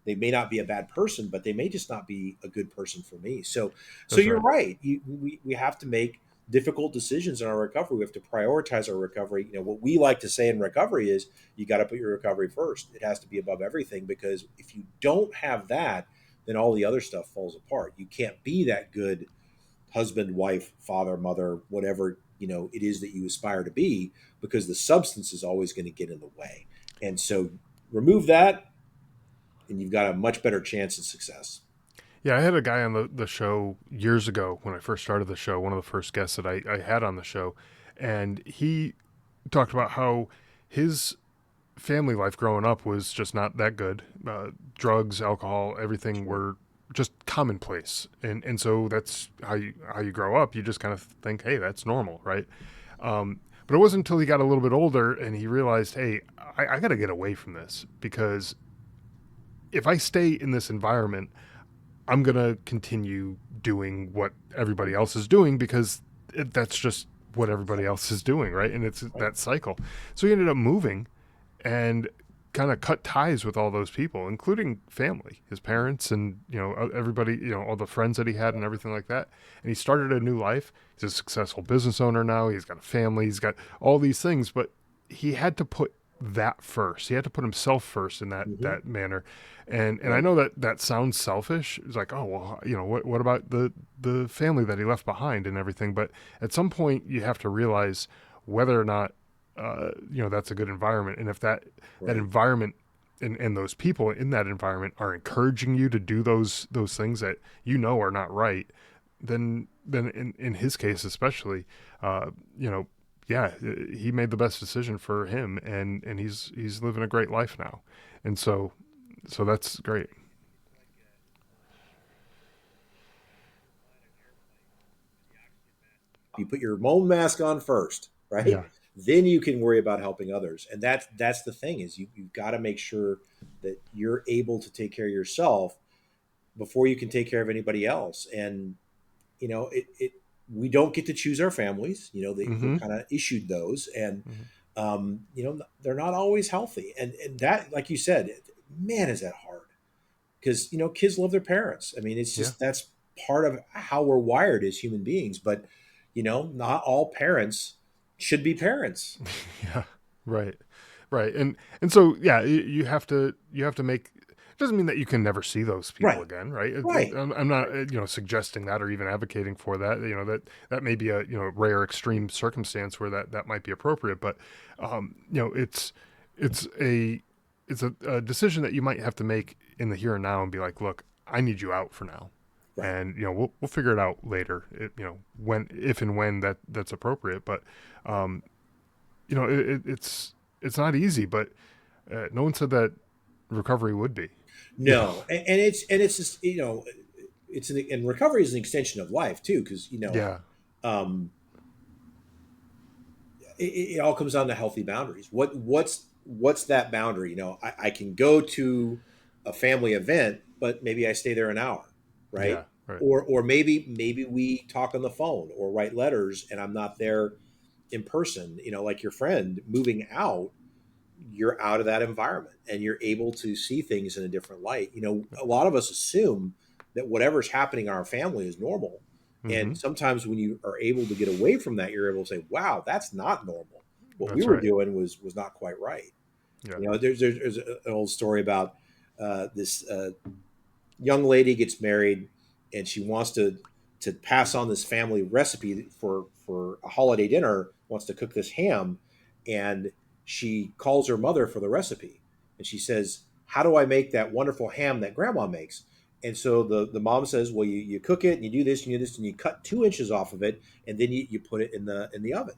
they may not be a bad person, but they may just not be a good person for me. So That's you're right. right. We have to make difficult decisions in our recovery. We have to prioritize our recovery. What we like to say in recovery is, you got to put your recovery first. It has to be above everything, because if you don't have that, then all the other stuff falls apart. You can't be that good husband, wife, father, mother, whatever it is that you aspire to be, because the substance is always going to get in the way. And so remove that, and you've got a much better chance of success. Yeah, I had a guy on the show years ago when I first started the show, one of the first guests that I had on the show, and he talked about how his family life growing up was just not that good. Drugs, alcohol, everything Sure. were just commonplace, and so that's how you grow up. You just kind of think, hey, that's normal, right? But it wasn't until he got a little bit older and he realized, hey, I got to get away from this, because if I stay in this environment, I'm gonna continue doing what everybody else is doing, because that's just what everybody Right. else is doing, right? And it's Right. that cycle. So he ended up moving and kind of cut ties with all those people, including family, his parents, and everybody, all the friends that he had and everything like that. And he started a new life. He's a successful business owner now. He's got a family. He's got all these things, but he had to put that first. He had to put himself first in that Hmm. that manner. And I Right. know that sounds selfish. It's like, oh well, what about the family that he left behind and everything? But at some point, you have to realize whether or not that's a good environment, and if that Right. environment and those people in that environment are encouraging you to do those things that are not right, then in his case especially, uh, you know, yeah, he made the best decision for him, and he's living a great life now, and so that's great. You put your own mask on first, right? Yeah. Then you can worry about helping others. And that's the thing, is you've got to make sure that you're able to take care of yourself before you can take care of anybody else. And it we don't get to choose our families. We're Mm-hmm. kind of issued those, and Mm-hmm. they're not always healthy. And that, like you said, man, is that hard, because kids love their parents. I mean, it's Yeah. just, that's part of how we're wired as human beings. But not all parents should be parents. Yeah. Right. Right. And so yeah, you have to make Doesn't mean that you can never see those people Right. again, right? Right. I'm not, Right. suggesting that or even advocating for that. That may be a rare extreme circumstance where that might be appropriate, but it's a a decision that you might have to make in the here and now and be like, look, I need you out for now, Right. and we'll figure it out later. When if and when that's appropriate, but um, it's not easy, but no one said that recovery would be. You know, No, and it's just, and recovery is an extension of life too, because yeah, um, it all comes down to healthy boundaries. What's that boundary? I can go to a family event, but maybe I stay there an hour, right? yeah, right, Or maybe we talk on the phone or write letters, and I'm not there in person. Like your friend moving out, you're out of that environment and you're able to see things in a different light. A lot of us assume that whatever's happening in our family is normal. mm-hmm. And sometimes when you are able to get away from that, you're able to say, wow, that's not normal. What we That's were right. doing was not quite right. Yeah, There's an old story about this young lady gets married and she wants to pass on this family recipe for a holiday dinner, wants to cook this ham, and she calls her mother for the recipe, and she says, how do I make that wonderful ham that grandma makes? And so the mom says, well, you cook it and you do this and you do this and you cut 2 inches off of it, and then you put it in the oven.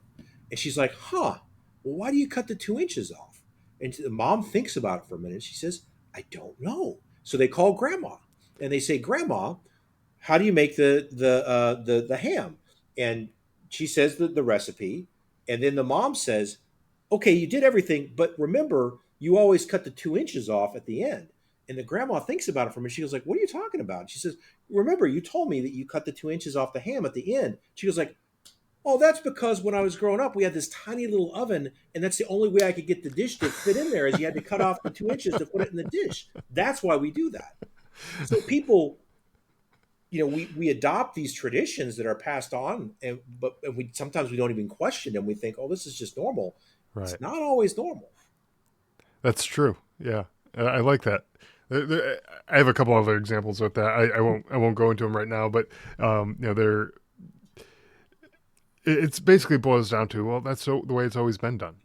And she's like, huh, well, why do you cut the 2 inches off? And the mom thinks about it for a minute. She says, I don't know. So they call grandma and they say, grandma, how do you make the ham? And she says the recipe, and then the mom says, okay, you did everything, but remember, you always cut the 2 inches off at the end. And the grandma thinks about it for a minute. She goes like, what are you talking about? She says, remember, you told me that you cut the 2 inches off the ham at the end. She goes like, oh, that's because when I was growing up, we had this tiny little oven, and that's the only way I could get the dish to fit in there is you had to cut off the 2 inches to put it in the dish. That's why we do that. So people, we adopt these traditions that are passed on, but we sometimes we don't even question them. We think, oh, this is just normal. It's right. not always normal. That's true. Yeah, I like that. I have a couple other examples with that. I won't go into them right now, but they're it's basically boils down to, well, that's the way it's always been done,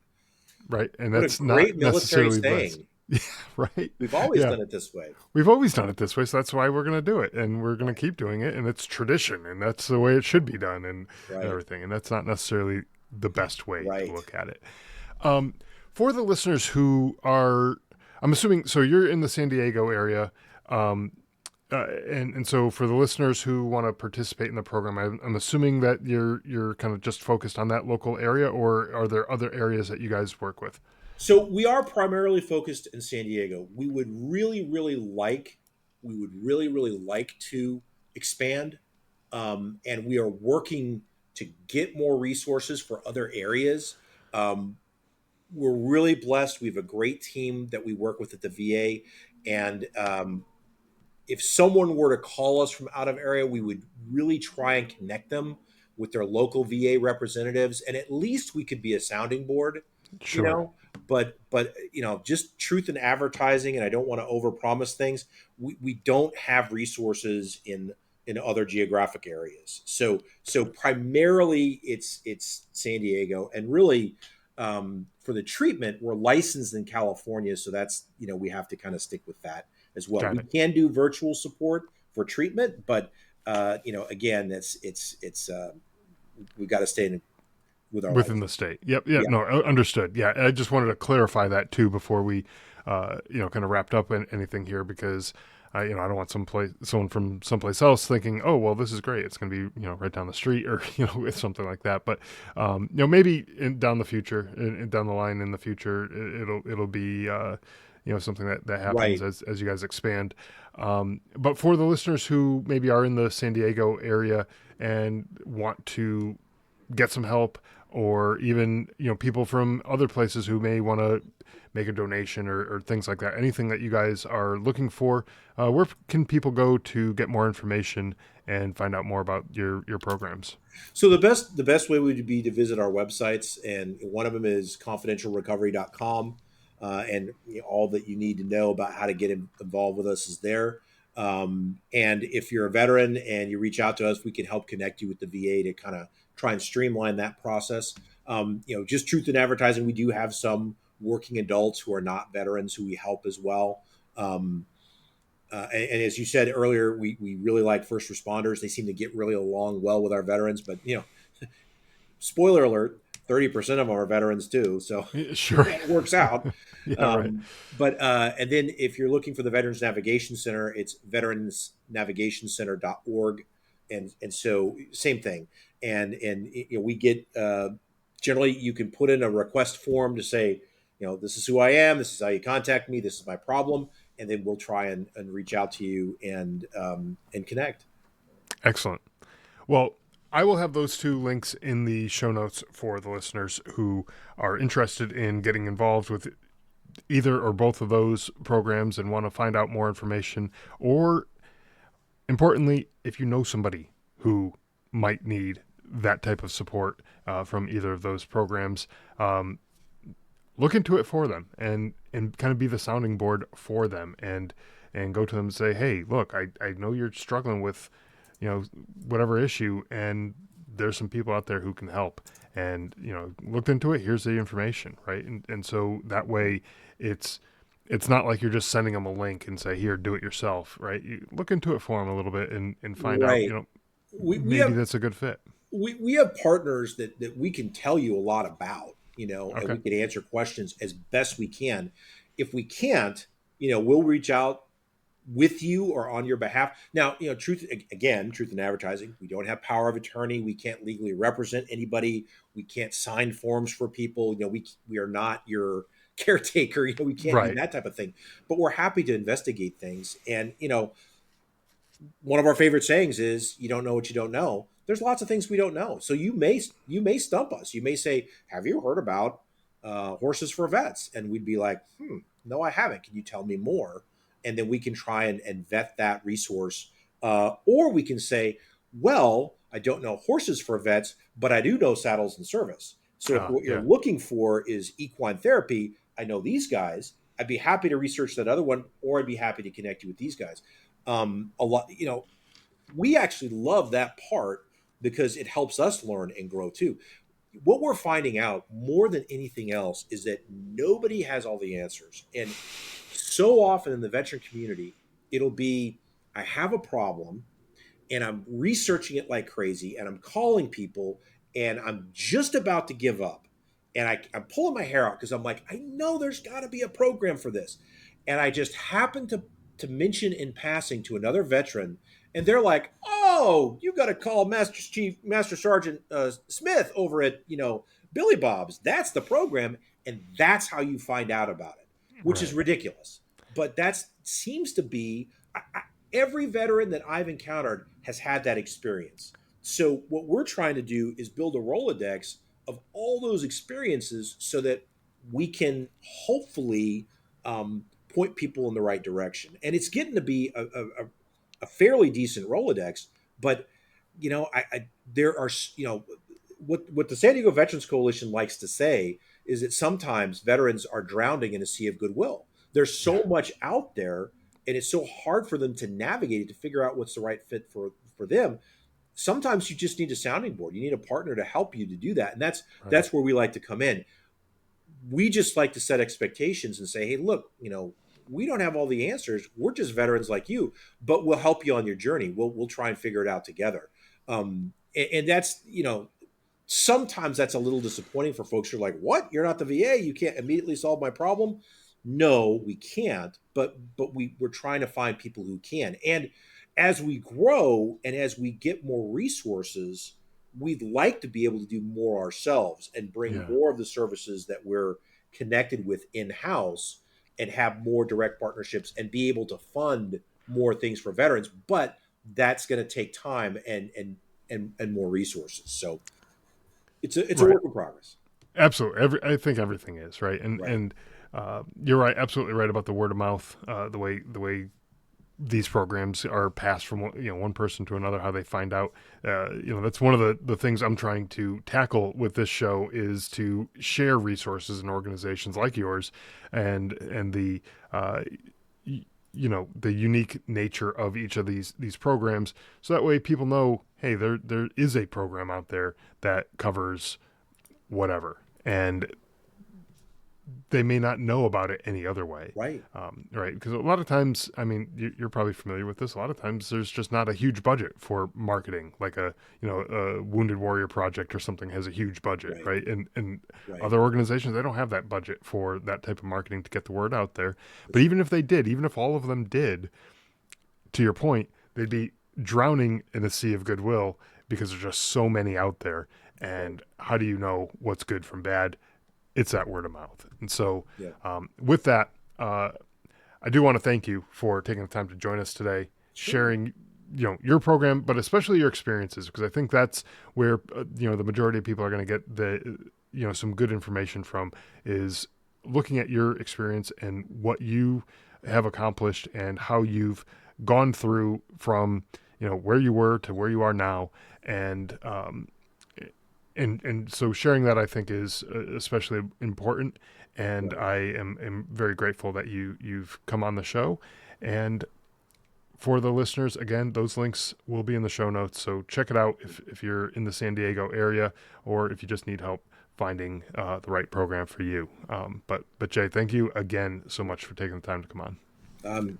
right? And What a that's not great military necessarily the best. saying. Yeah, right. We've always Yeah, done it this way. we've always done it this way, so that's why we're going to do it, and we're going to Right. keep doing it, and it's tradition, and that's the way it should be done, and Right. everything. And that's not necessarily the best way to Right. look at it. Um, for the listeners who are, I'm assuming, so you're in the San Diego area, um, and so for the listeners who want to participate in the program, I'm assuming that you're kind of just focused on that local area, or are there other areas that you guys work with? So we are primarily focused in San Diego. We would really like to expand, and we are working to get more resources for other areas. Um, we're really blessed. We have a great team that we work with at the VA, and if someone were to call us from out of area, we would really try and connect them with their local VA representatives, and at least we could be a sounding board, you Sure, know. But just truth in advertising, and I don't want to overpromise things. We don't have resources in other geographic areas, so primarily it's San Diego, and really for the treatment we're licensed in California, so that's we have to kind of stick with that as well. got We it. can do virtual support for treatment, but again, it's we got to stay in with our Within the license. state. Yep. Yeah. Yeah, No. Understood. Yeah. I just wanted to clarify that too before we, kind of wrapped up anything here, because, I don't want someone from someplace else thinking, oh, well, this is great. It's going to be, right down the street, or with something like that. But, maybe down the future, down the line in the future, it'll be, something that happens right. as you guys expand. But for the listeners who maybe are in the San Diego area and want to get some help, or even people from other places who may want to make a donation, or things like that, anything that you guys are looking for, where can people go to get more information and find out more about your programs? So the best way would be to visit our websites, and one of them is confidentialrecovery.com. and all that you need to know about how to get involved with us is there. And if you're a veteran and you reach out to us, we can help connect you with the VA to kind of try and streamline that process. Just truth in advertising, we do have some working adults who are not veterans who we help as well. Um, and as you said earlier, we really like first responders. They seem to get really along well with our veterans. But spoiler alert: 30% of them are veterans too. So Sure. it works out. Yeah, right. But and then if you're looking for the Veterans Navigation Center, it's veteransnavigationcenter.org, and so same thing. And we get generally you can put in a request form to say, this is who I am, this is how you contact me, this is my problem, and then we'll try and reach out to you and connect. Excellent. Well, I will have those two links in the show notes for the listeners who are interested in getting involved with either or both of those programs and want to find out more information. Or, importantly, if you know somebody who might need that type of support from either of those programs, look into it for them and kind of be the sounding board for them and go to them and say, hey, look, I know you're struggling with whatever issue, and there's some people out there who can help, and looked into it, here's the information, right? And so that way it's not like you're just sending them a link and say, here, do it yourself, right? You look into it for them a little bit and find out, Right. We maybe have that's a good fit. we have partners that we can tell you a lot about, and Okay. we can answer questions as best we can. If we can't, we'll reach out with you or on your behalf. Now, truth in advertising, we don't have power of attorney. We can't legally represent anybody. We can't sign forms for people. We are not your caretaker. We can't do Right. that type of thing. But we're happy to investigate things. And one of our favorite sayings is, you don't know what you don't know. There's lots of things we don't know. So you may stump us. You may say, have you heard about horses for vets? And we'd be like, no, I haven't. Can you tell me more? And then we can try and vet that resource. Or we can say, well, I don't know horses for vets, but I do know saddles and service. So if what you're Yeah. looking for is equine therapy, I know these guys. I'd be happy to research that other one, or I'd be happy to connect you with these guys. A lot, we actually love that part because it helps us learn and grow too. What we're finding out more than anything else is that nobody has all the answers. And so often in the veteran community, it'll be, I have a problem and I'm researching it like crazy and I'm calling people and I'm just about to give up. And I'm pulling my hair out because I'm like, I know there's got to be a program for this. And I just happen to mention in passing to another veteran, and they're like, "Oh, you got to call Master Sergeant Smith over at Billy Bob's. That's the program." And that's how you find out about it, which is Right. ridiculous. But that seems to be every veteran that I've encountered has had that experience. So what we're trying to do is build a Rolodex of all those experiences so that we can hopefully point people in the right direction. And it's getting to be a fairly decent Rolodex, but there are what the San Diego Veterans Coalition likes to say is that sometimes veterans are drowning in a sea of goodwill. There's Yeah. so much out there, and it's so hard for them to navigate it, to figure out what's the right fit for them. Sometimes you just need a sounding board. You need a partner to help you to do that, and that's Right. that's where we like to come in. We just like to set expectations and say, hey, look, we don't have all the answers. We're just veterans like you, but we'll help you on your journey. We'll try and figure it out together. And that's sometimes that's a little disappointing for folks who are like, what? You're not the VA. You can't immediately solve my problem. No, we can't. But we're trying to find people who can. And as we grow and as we get more resources, we'd like to be able to do more ourselves and bring Yeah. more of the services that we're connected with in house and have more direct partnerships and be able to fund more things for veterans. But that's going to take time and more resources. So it's a Right. work in progress. Absolutely. I think everything is right, and Right. you're right, absolutely right about the word of mouth. The way these programs are passed from one person to another, how they find out. That's one of the things I'm trying to tackle with this show, is to share resources and organizations like yours, and the the unique nature of each of these programs, so that way people know, hey, there is a program out there that covers whatever, and they may not know about it any other way. Right. Right. Because a lot of times, I mean, you're probably familiar with this. A lot of times there's just not a huge budget for marketing, like a Wounded Warrior Project or something has a huge budget. Right. Right. And Right. other organizations, they don't have that budget for that type of marketing to get the word out there. But That's even if they did, even if all of them did, to your point, they'd be drowning in a sea of goodwill, because there's just so many out there. right. And how do you know what's good from bad? It's that word of mouth. And so, Yeah. with that, I do want to thank you for taking the time to join us today, Sure. sharing, your program, but especially your experiences, because I think that's where, the majority of people are going to get some good information from, is looking at your experience and what you have accomplished and how you've gone through from, where you were to where you are now. And so sharing that, I think, is especially important, and Right. I am very grateful that you've come on the show. And for the listeners, again, those links will be in the show notes, so check it out if you're in the San Diego area, or if you just need help finding the right program for you. But Jay, thank you again so much for taking the time to come on. I'm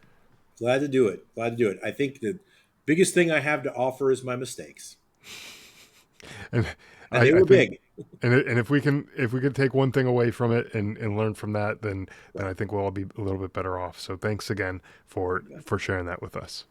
glad to do it. Glad to do it. I think the biggest thing I have to offer is my mistakes, And and I, they I were think big. and if we can take one thing away from it and learn from that, then Right. I think we'll all be a little bit better off. So thanks again for sharing that with us.